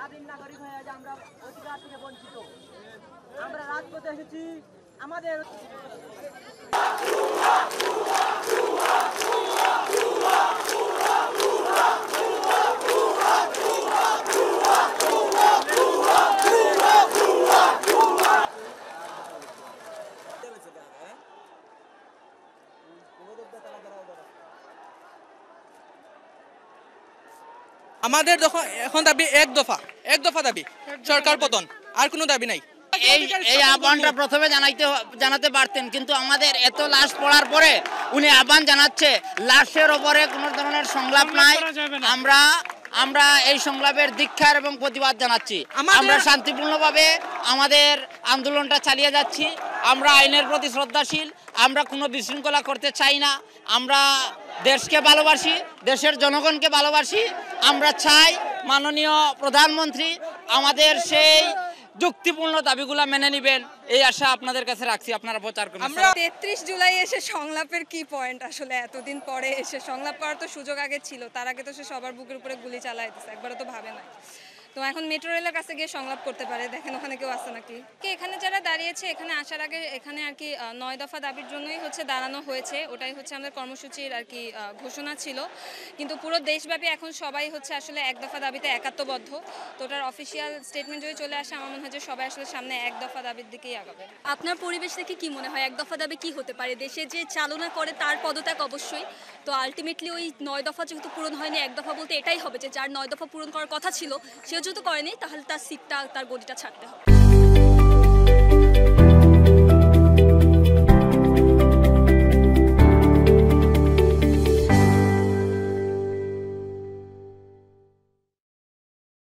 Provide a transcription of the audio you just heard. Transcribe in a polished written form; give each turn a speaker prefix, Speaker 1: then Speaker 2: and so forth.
Speaker 1: স্বাধীন নাগরিক হয়ে যে আমরা অধিকার থেকে বঞ্চিত। আমরা রাজপথে এসেছি আমাদের
Speaker 2: আমাদের এখন দাবি এক দফা দাবি, সরকার পতন, আর কোনো দাবি নাই।
Speaker 3: এই আহ্বানটা প্রথমে জানাতে পারতেন, কিন্তু আমাদের এত লাশ পড়ার পরে উনি আহ্বান জানাচ্ছে, লাশের ওপরে কোনো ধরনের সংলাপ নাই। আমরা এই সংলাপের ধিক্কার এবং প্রতিবাদ জানাচ্ছি। আমরা শান্তিপূর্ণভাবে আমাদের আন্দোলনটা চালিয়ে যাচ্ছি। আমরা আইনের প্রতি শ্রদ্ধাশীল, আমরা কোনো বিশৃঙ্খলা করতে চাই না। আমরা দেশকে ভালোবাসি, দেশের জনগণকে ভালোবাসি। আমরা চাই মাননীয় প্রধানমন্ত্রী আমাদের সেই যুক্তিপূর্ণ দাবিগুলো মেনে নেবেন, এই আশা আপনাদের কাছে রাখছি। আপনারা প্রচার করুন।
Speaker 4: ৩৩ জুলাই এসে সংলাপের কি পয়েন্ট? আসলে এতদিন পরে এসে সংলাপ করার তো সুযোগ আগে ছিল, তার আগে তো সে সবার বুকের উপরে গুলি চালায় দিচ্ছে, একবারও তো ভাবে নাই। তো এখন মেট্রো রেলের কাছে গিয়ে সংলাপ করতে পারে, দেখেন ওখানে কেউ আসে নাকি। এখানে যারা দাঁড়িয়েছে, এখানে আসার আগে এখানে আর কি 9 দফা দাবির জন্যই দাঁড়ানো হয়েছে। ওটাই আমাদের কর্মসূচির আর কি ঘোষণা ছিল। কিন্তু পুরো দেশব্যাপী এখন সবাই আসলে এক দফা দাবিতে একাত্মবদ্ধ। তো ওটার অফিসিয়াল স্টেটমেন্ট যদি চলে আসে, আমার মনে হয় যে সবাই আসলে সামনে এক দফা দাবির দিকেই আগাবে।
Speaker 5: আপনার পরিবেশ থেকে কি মনে হয় এক দফা দাবি কি হতে পারে? দেশে যে চালনা করে তার পদত্যাগ অবশ্যই, তো আলটিমেটলি ওই 9 দফা যেহেতু পূরণ হয়নি, এক দফা বলতে এটাই হবে যে যার 9 দফা পূরণ করার কথা ছিল সেও যেহেতু করেনি, তাহলে তার সিটটা, তার গদিটা ছাড়তে হবে।